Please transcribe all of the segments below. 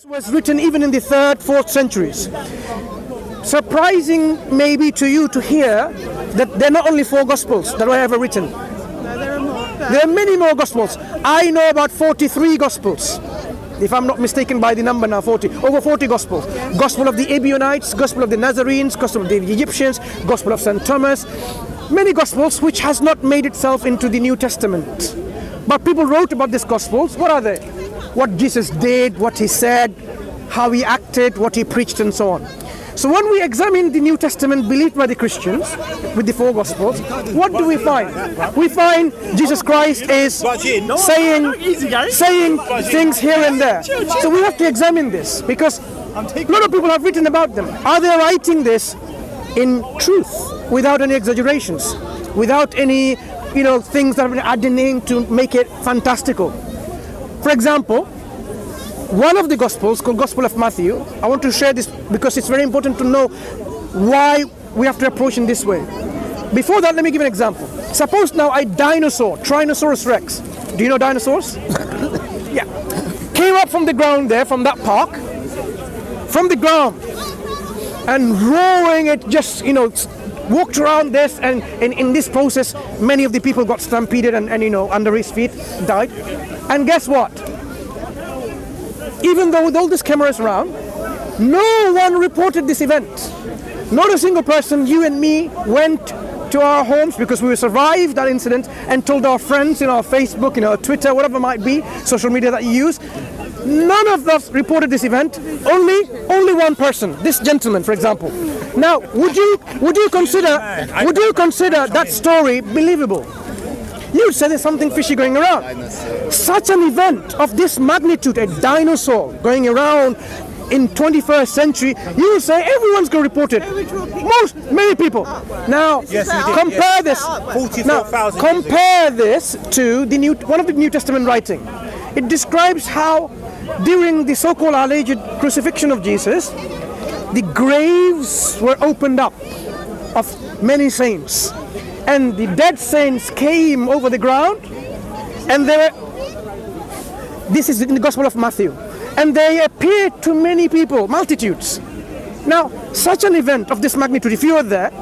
Was written even in the 3rd, 4th centuries. Surprising maybe to you to hear that there are not only 4 Gospels that were ever written. No, there are more. There are many more Gospels. I know about 43 Gospels. If I'm not mistaken by the number now, over 40 Gospels. Gospel of the Ebionites, Gospel of the Nazarenes, Gospel of the Egyptians, Gospel of St. Thomas. Many Gospels which has not made itself into the New Testament. But people wrote about these Gospels. What are they? What Jesus did, what he said, how he acted, what he preached, and so on. So when we examine the New Testament believed by the Christians with the 4 Gospels, what do we find? We find Jesus Christ is saying things here and there. So we have to examine this because a lot of people have written about them. Are they writing this in truth, without any exaggerations, without any things that have been added in to make it fantastical? For example, one of the Gospels, called Gospel of Matthew, I want to share this because it's very important to know why we have to approach in this way. Before that, let me give an example. Suppose now a dinosaur, Tyrannosaurus Rex, do you know dinosaurs? Yeah. Came up from the ground there, from that park, from the ground, and roaring it just, walked around this, and in this process, many of the people got stampeded and under his feet, died. And guess what? Even though with all these cameras around, no one reported this event. Not a single person, you and me, went to our homes because we survived that incident and told our friends in our Facebook, Twitter, whatever it might be, social media that you use. None of us reported this event. Only one person, this gentleman, for example. Now, would you consider that story believable? You would say there's something fishy going around. Such an event of this magnitude, a dinosaur going around in 21st century, you would say everyone's going to report it. Many people. Now, compare this. Compare this to one of the New Testament writing. It describes how during the so-called alleged crucifixion of Jesus, the graves were opened up of many saints. And the dead saints came over the ground, and this is in the Gospel of Matthew, and they appeared to many people, multitudes. Now, such an event of this magnitude, if you were there,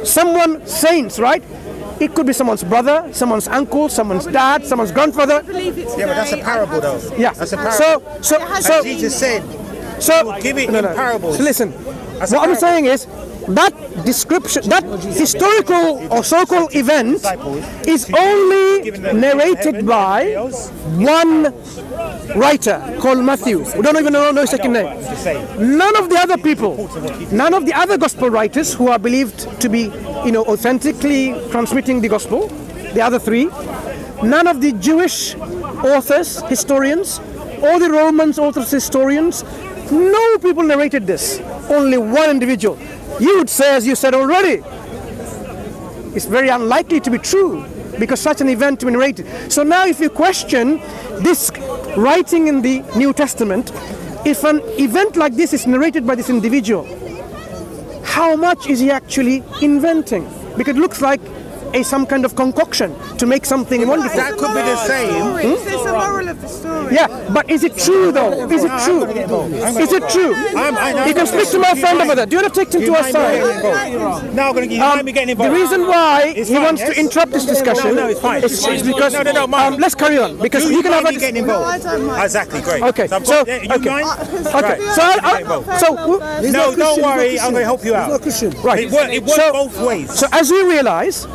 saints, right? It could be someone's brother, someone's uncle, someone's dad, someone's grandfather. Yeah, but that's a parable, though. Yeah, that's a parable. So Jesus said, give it in parables. So listen, what I'm saying is, that description, that historical or so-called event is only narrated by one writer called Matthew. We don't even know his second name. None of the other people, none of the other gospel writers who are believed to be, authentically transmitting the gospel, the other 3, none of the Jewish authors, historians, or the Romans authors, historians, no people narrated this. Only one individual. You would say, as you said already, it's very unlikely to be true because such an event to be narrated. So now if you question this writing in the New Testament, if an event like this is narrated by this individual, how much is he actually inventing? Because it looks like some kind of concoction to make something wonderful. That could be the same. It's the moral of the story. Yeah, but is it true though? Is it true? Is it true? You can speak to my friend over there. Do you want to take him to our side? No, I'm going to give you getting involved. The reason why he wants to interrupt this discussion is because let's carry on because he can have getting involved. Exactly, great. Okay, so no, don't worry. I'm going to help you out. Right. It works both ways. So as you realize,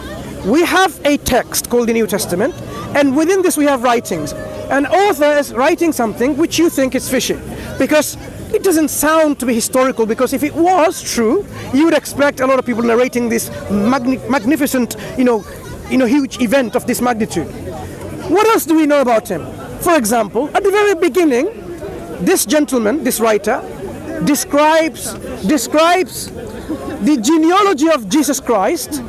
we have a text called the New Testament, and within this we have writings. An author is writing something which you think is fishy, because it doesn't sound to be historical, because if it was true, you would expect a lot of people narrating this magnificent, huge event of this magnitude. What else do we know about him? For example, at the very beginning, this gentleman, this writer, describes the genealogy of Jesus Christ,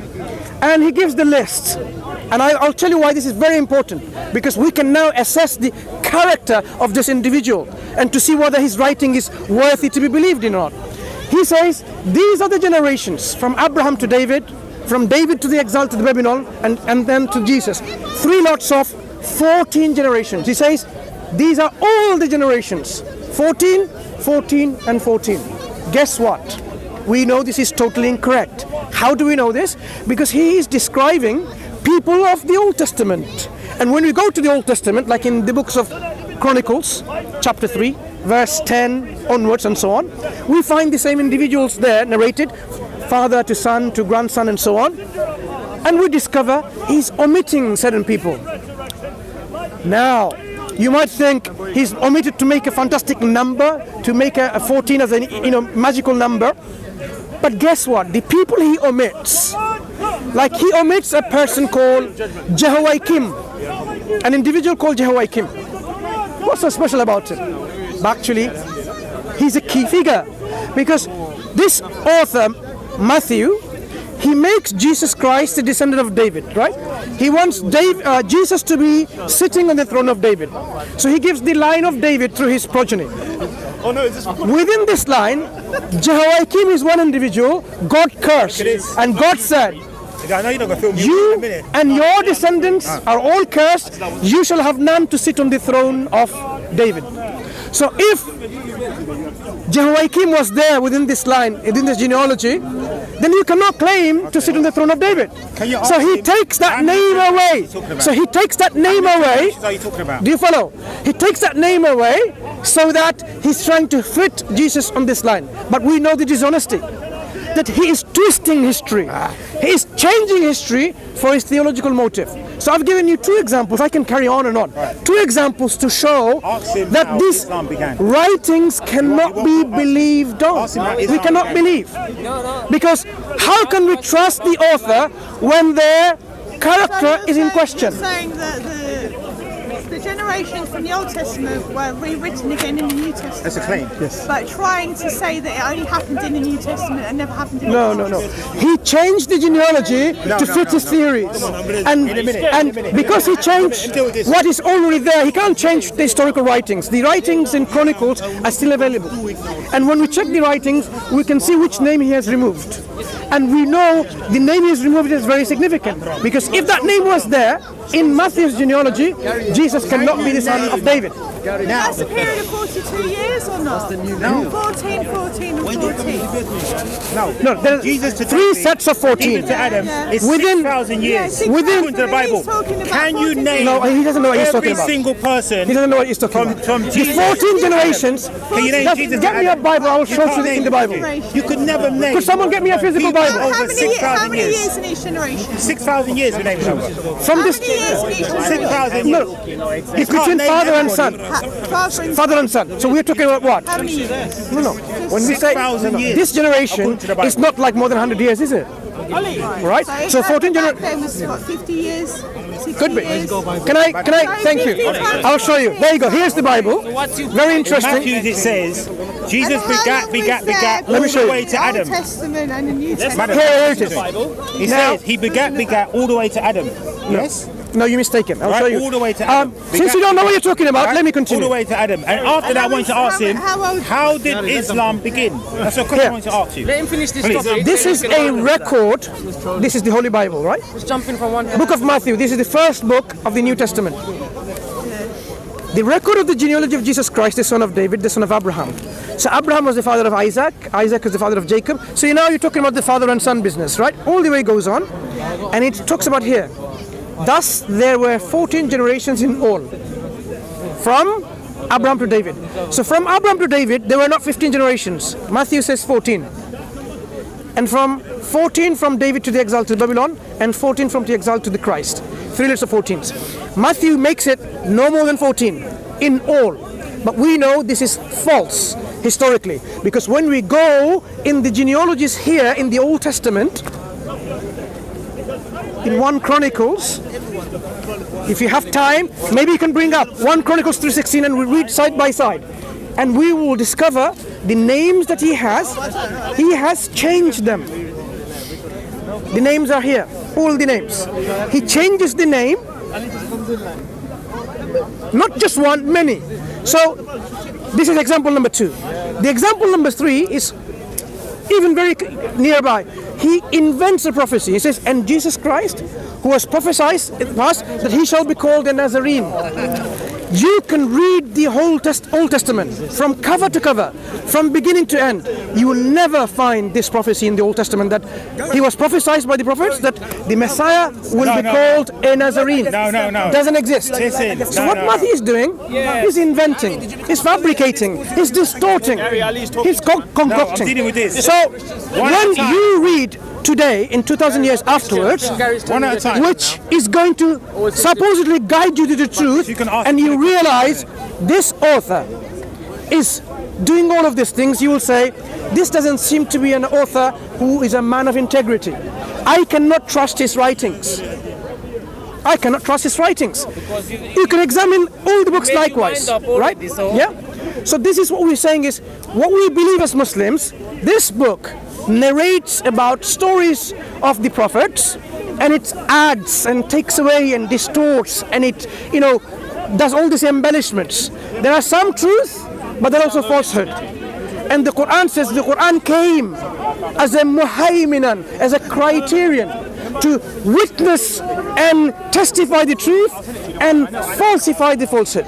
and he gives the list. And I'll tell you why this is very important, because we can now assess the character of this individual and to see whether his writing is worthy to be believed in or not. He says, these are the generations from Abraham to David, from David to the exalted Babylon, and then to Jesus. 3 lots of 14 generations. He says, these are all the generations 14, 14, and 14. Guess what? We know this is totally incorrect. How do we know this? Because he is describing people of the Old Testament. And when we go to the Old Testament, like in the books of Chronicles, chapter 3, verse 10 onwards and so on, we find the same individuals there narrated, father to son to grandson and so on. And we discover he's omitting certain people. Now, you might think he's omitted to make a fantastic number, to make a 14 as a magical number. But guess what? The people he omits, like he omits a person called 𝐤𝐤𝐤𝐞𝐝, an individual called 𝐤𝐤𝐤𝐞𝐝. What's so special about him? Actually, he's a key figure because this author, Matthew, he makes Jesus Christ the descendant of David, right? He wants Jesus to be sitting on the throne of David. So he gives the line of David through his progeny. Within this line, 𝐤𝐤𝐤𝐞𝐝 is one individual God cursed, and God said, you and your descendants are all cursed, you shall have none to sit on the throne of David. So if 𝐤𝐤𝐤𝐞𝐝 was there within this line, within this genealogy, then you cannot claim to sit on the throne of David. So he takes that name away. So he takes that name away. Do you follow? He takes that name away so that he's trying to fit Jesus on this line. But we know the dishonesty, that he is twisting history. He is changing history for his theological motive. So I've given you two examples. I can carry on and on. Two examples to show that these writings cannot be believed on. We cannot believe. Because how can we trust the author when their character is in question? You're saying that the generations from the Old Testament were rewritten again in the New Testament. That's a claim. Yes. But trying to say that it only happened in the New Testament and never happened in the Old Testament. He changed the genealogy to fit his theories. And because he changed what is already there, he can't change the historical writings. The writings in Chronicles are still available. And when we check the writings, we can see which name he has removed. And we know the name he has removed is very significant. Because if that name was there, in Matthew's genealogy, Jesus cannot be the son of David. That's a period of 42 years or not? No. 14, 14 and 14. No, there's Jesus to three David, sets of 14. Even to Adam, is Within- 6,000 years. Within- According to the Bible. Can you name No, he doesn't know what he's talking every about. single person? He doesn't know what he's talking about. From The Jesus 14 generations. Can you name Just Jesus get to me a Adam? Bible, I will You show can't you in name the Bible. You could never name. Could someone get me a physical people Bible? over 6,000 How many years. years in each generation? 6,000 years we name it over. From How this, many years in each generation? 6,000 years. no, it's between name father and son. Father and son. So we're talking about what? How many years? No. When we say 6,000 years. this generation, According to the Bible. it's not like more than 100 years, is it? Right? So 14 back generations. then was what, 50 years? 60 Could be. years? Can I, thank you. I'll show you. There you go. Here's the Bible. Very interesting. Matthew, it says, Jesus begat Let me all show the you. way to Old Adam. Testament and the New Testament. Here it is. He Now- says he begat all the way to Adam. Yes? No, you're mistaken. I'll Right, show you. all the way to Adam. Since you don't know what you're talking about, Right? let me All the continue. way to Adam. And after that, I want to ask him, How old- how did Islam begin? That's a question I want to ask you. Let him finish this Please. topic. This is a record. This is the Holy Bible, right? Just jumping from one. Book of Matthew. This is the first book of the New Testament. The record of the genealogy of Jesus Christ, the son of David, the son of Abraham. So Abraham was the father of Isaac. Isaac is the father of Jacob. So now you're talking about the father and son business, right? All the way goes on. And it talks about here. Thus there were 14 generations in all. From Abraham to David. So from Abraham to David, there were not 15 generations. Matthew says 14. And from 14 from David to the exile to Babylon, and 14 from the exile to the Christ. 3 lists of 14s. Matthew makes it no more than 14 in all. But we know this is false historically, because when we go in the genealogies here in the Old Testament, in 1 Chronicles, if you have time, maybe you can bring up 1 Chronicles 3:16 and we read side by side. And we will discover the names that he has changed them. The names are here, all the names. He changes the name, not just one, many. So this is example number 2. The example number 3 is even very nearby. He invents a prophecy. He says, and Jesus Christ, who was prophesied in the past that he shall be called a Nazarene. You can read the whole Old Testament from cover to cover, from beginning to end. You will never find this prophecy in the Old Testament that he was prophesied by the prophets that the Messiah will be called a Nazarene. No. Doesn't exist. Listen, So what Mahdi is doing, he's inventing, he's fabricating, he's distorting, he's concocting. No, I'm dealing with this. So One at when a time. you read today, in 2000 years afterwards, One at a time. which is going to supposedly guide you to the truth, You can ask and you me. realize this author is doing all of these things, you will say, this doesn't seem to be an author who is a man of integrity. I cannot trust his writings. I cannot trust his writings. You can examine all the books likewise, right? Yeah. So this is what we're saying is, what we believe as Muslims, this book narrates about stories of the prophets, and it adds and takes away and distorts, and it, does all these embellishments. There are some truth, but there are also falsehood. And the Quran says the Quran came as a muhaiminan, as a criterion to witness and testify the truth and falsify the falsehood.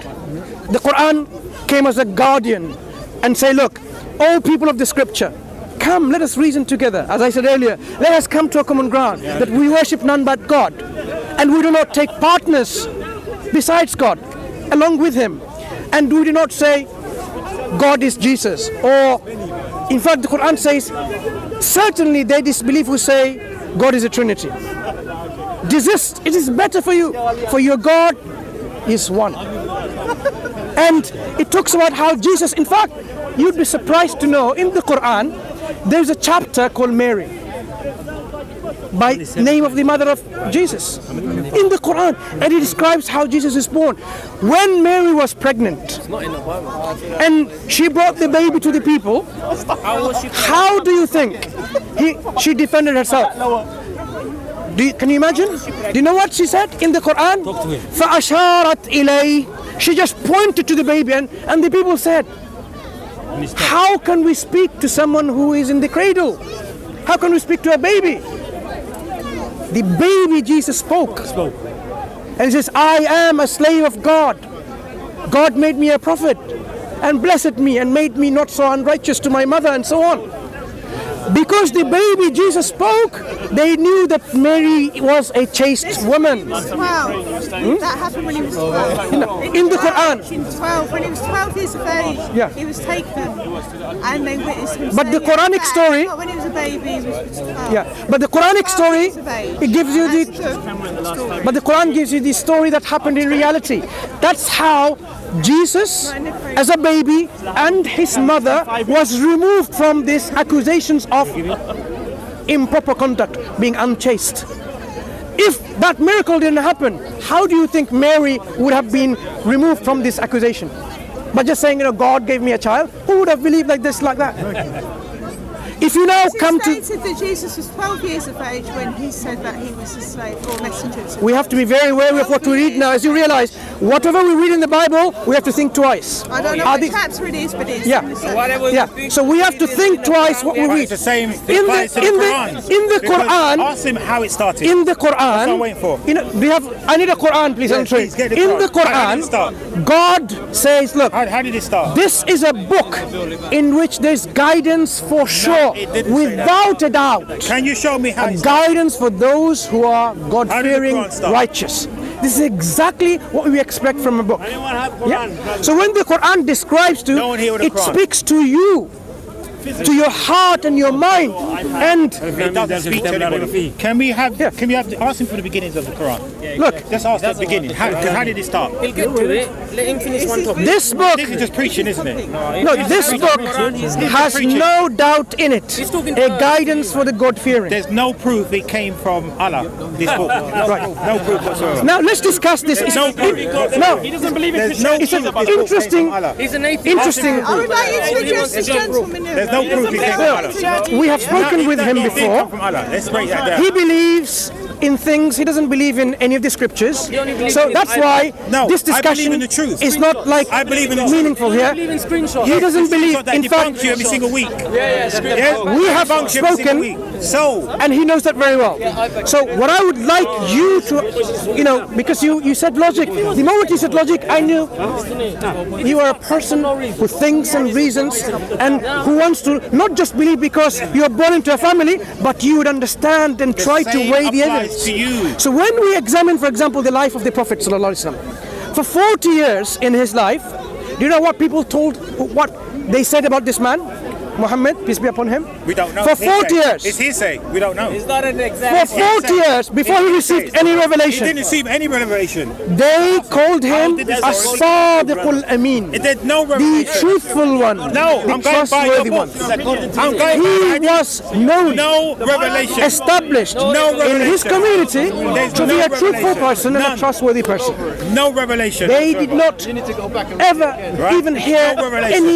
The Quran came as a guardian and say, look, all people of the scripture, come, let us reason together. As I said earlier, let us come to a common ground, that we worship none but God, and we do not take partners besides God along with him, and we do not say God is Jesus, or in fact the Quran says certainly they disbelieve who say God is a Trinity. Desist, it is better for you, for your God is one. And it talks about how Jesus, in fact, you'd be surprised to know in the Quran there's a chapter called Mary, by name of the mother of Jesus, in the Quran, and it describes how Jesus is born. When Mary was pregnant and she brought the baby to the people, how do you think she defended herself? Can you imagine? Do you know what she said in the Quran? فَأَشَارَتْ إِلَيْهِ. She just pointed to the baby, and the people said, how can we speak to someone who is in the cradle? How can we speak to a baby? The baby Jesus spoke. And he says, I am a slave of God. God made me a prophet and blessed me and made me not so unrighteous to my mother, and so on. Because the baby Jesus spoke, they knew that Mary was a chaste woman. 12. That happened when he was 12. In the Quran. When he was 12 years of age, he was taken, and they witnessed him. But the Quranic story. When he was a baby, he was 12. Yeah, but the Quranic story, it gives you but the Quran gives you the story that happened in reality. That's how Jesus, as a baby, and his mother was removed from these accusations of improper conduct, being unchaste. If that miracle didn't happen, how do you think Mary would have been removed from this accusation? By just saying, God gave me a child? Who would have believed like this, like that? If you now come to... It stated that Jesus was 12 years of age when he said that he was a slave or messenger. We have to be very wary of what we read now. As you realize, whatever we read in the Bible, we have to think twice. I don't know what chapter it is, but it's... Yeah. So we have to think twice what we read. It's the same In the Quran... Ask him how it started. In the Quran... That's what I'm waiting for. I need a Quran, please. Yeah, please, get the in the Quran. How did it Quran, start? God says, look... How did it start? This is a book in which there's guidance for sure, without a doubt. Can you show me how it started? Guidance for those who are God-fearing, righteous. This is exactly what we expect from a book. Yeah? So when the Quran describes to, it speaks to you, to your heart and your mind, and it doesn't speak to anybody. Can we have ask him for the beginnings of the Quran? Look, let's ask the beginning. How did it start? He'll get to it. Let him finish one topic. This book, this is just preaching, isn't it? No, this book has no doubt in it a guidance for the God-fearing. There's no proof it came from Allah. This book, right? No proof whatsoever. Now let's discuss this. No proof. No, he doesn't believe in There's no it's proof. an interesting. He's an atheist. Interesting. I would like you to address this gentleman. There's no proof it came from Allah. We have spoken with him before. Let's break that down. He believes in things. He doesn't believe in any of the scriptures. So that's why this discussion in the truth. is not like I believe in the truth. meaningful here. believe in screenshots. He doesn't believe. That In fact, debunk you every single week. we have Debunk you every single spoken, week. So and he knows that very well. So what I would like you to, because you said logic. The moment you said logic, I knew you are a person who thinks and reasons and who wants to not just believe because you are born into a family, but you would understand and try to weigh the evidence. to you. So when we examine, for example, the life of the Prophet ﷺ, for 40 years in his life, do you know what people told, what they said about this man? Muhammad, peace be upon him. We don't know. For 40 years. It's hearsay. We don't know. It's not an exact. For 40 years before he received any He revelation, didn't receive any revelation. they called him as-sadiqul amin, It did no the revelation. truthful one, No, the I'm going by your trustworthy book. one. I'm going He by was known, no revelation. established in his community to be a truthful person and a trustworthy person. No revelation. They did not ever even hear No revelation.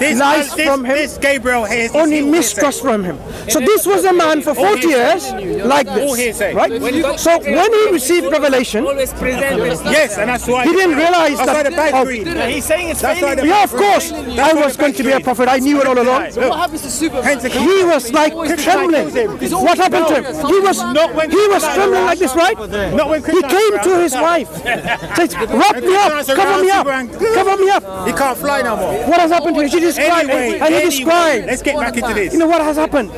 any lies from him, This Gabriel here. only mistrust from him. So this was a man for 40 years like All this, hearsay. right? So when he received revelation, Always present. Yes, and that's why he didn't realize that's why the that. bag green. He's saying it's That's why the Yeah, of course, I was going to be a prophet. I knew it all along. What happens to Super? He was like trembling. What happened to him? He was trembling like this, right? Not when He came to his wife, said, "Wrap me up, cover me up, cover me up." He can't fly no more. What has happened to him? She described, and he described. Let's get back into this. You know what has happened?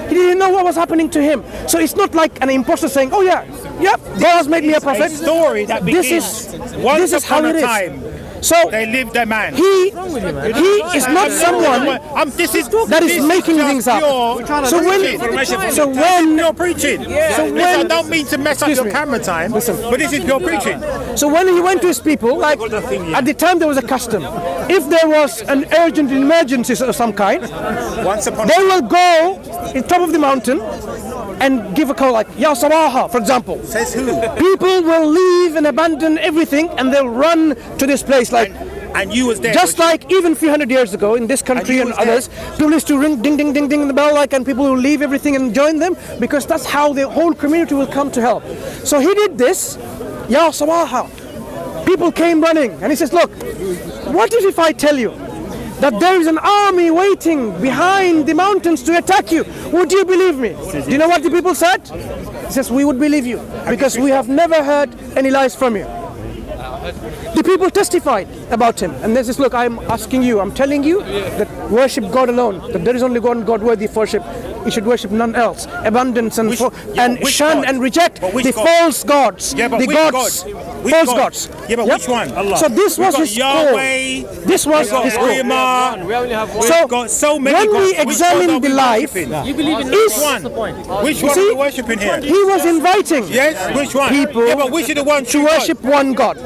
He didn't know what was happening to him. So it's not like an imposter saying, "Oh yeah, yep, God has made me a prophet." A story that begins This is how it is. time. So They lived a man. he is not someone that is making things up. So when you're preaching, I don't mean to mess up your camera time, but this is pure preaching. So when he went to his people, like at the time there was a custom. If there was an urgent emergency of some kind, Once upon they will go in top of the mountain and give a call like Ya Sabaha, for example. says who? People will leave and abandon everything and they'll run to this place like. And you was there. Just like even 300 years ago in this country and was there. others, people used to ring ding ding ding ding the bell like, and people will leave everything and join them because that's how the whole community will come to help. So he did this, Ya Sabaha. People came running and he says, "Look, what if I tell you that there is an army waiting behind the mountains to attack you? Would you believe me?" Do you know what the people said? He says, "We would believe you because we have never heard any lies from you." The people testified about him, and they says, "Look, I'm asking you, I'm telling you that worship God alone, that there is only God worthy of worship. You should worship none else. Abundance and which shun God? and reject But which the God? false gods, Yeah, but the which gods, God? Which false God? gods." Yeah, but Yep. which one? Allah. So this was We've got his Yahweh. call. This was We've got his call. Rima. We only have one. So We've got so many when gods. we Which God examine are we the life, worshipping? You believe in Is- Which one? Which one see? are we worshipping here? he was inviting Yes, which one? people Yeah, but which are the ones to worship one God,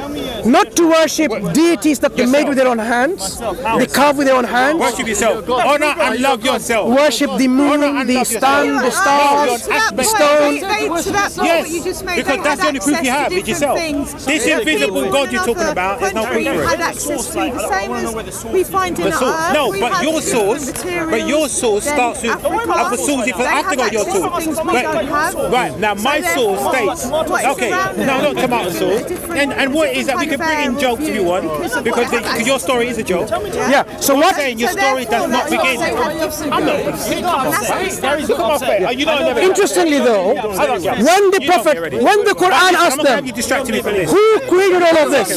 not to worship deities that they made with their own hands, they carve with their own hands. Worship yourself. Honor and love yourself. Worship the moon, Honor and the love sun, yourself. the stars, To that the point, stone. to that point Yes, what you just made, because they that's had the only proof you access have, to it's different yourself. things. This that invisible people God in you're talking another about is no country proof for it. had access to the same as we find in The source. Earth. No, We but have your different source, materials but your source than starts with Africa. other sources. They I have to go have your access to source. things we don't have. Right now, my So source therefore, states. what is Okay, around no, them not tomato is sauce. different- And what is that? We can bring in jokes if you want, because your story is a joke. Yeah. So I'm what? saying your So story therefore, does not that's what begin. they have different I'm not. things. Look at my face. You know I never. Interestingly, though, when the prophet, when the Quran asked them, You distracted me from this. "Who created all of this?"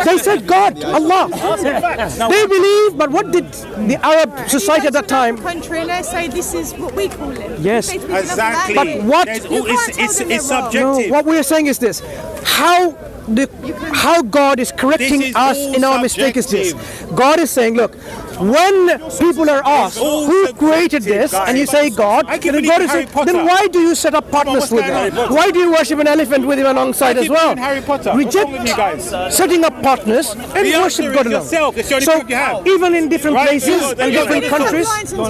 They said, "God, Allah." They believe, but what did the Arab society at that time? Country and they say this is what we call it. Yes. They speak another Exactly. But language. what- There's You all- can't tell it's them they're No, subjective. what we are saying is this: how God is correcting This is us all in our mistake is this. subjective. God is saying, look, when people are asked all who created subjective, this, and you say God, I can then believe God in is Harry saying, Potter. then why do you set up partners what's with going on, him? Harry Potter? Why do you worship an elephant with him alongside I as keep well? believing Harry Potter. What's wrong with you Reject guys? setting up partners and The worship answer God is alone. yourself. It's the only So proof you have. even in different Right? places You- and you- different you- countries, There's no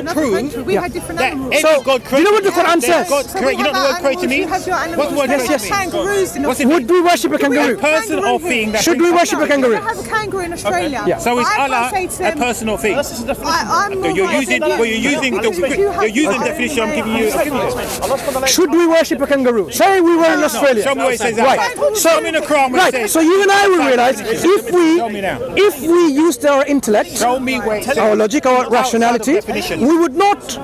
proof We had different that animals. any So, God do you know what the Quran created- says? God created- you know what the word created means? What's the word Yes, created yes. mean? Kangaroos in What's it Australia. would we worship a A kangaroo? person or thing that Should we worship a We kangaroo? have a kangaroo in Australia. Yeah. Yeah. So is I can't Allah say to a him- personal thing? I'm more You're like using you. the definition I'm giving you. Should we worship a kangaroo? Say we were in Australia. Show me where it says that. Right. Show me in the Quran where it Right. says. So you and I will realize Tell me now. if we used our intellect, Show me where it says. our logic, our rationality, definition. we would not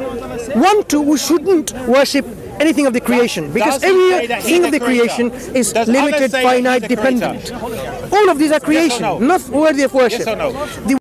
we shouldn't worship anything of the creation, because Does he say that he's everything of the the creation creator? is Does Allah limited, say that he's finite, the creator? dependent. All of these are creation, no? not worthy of worship. Yes or no? The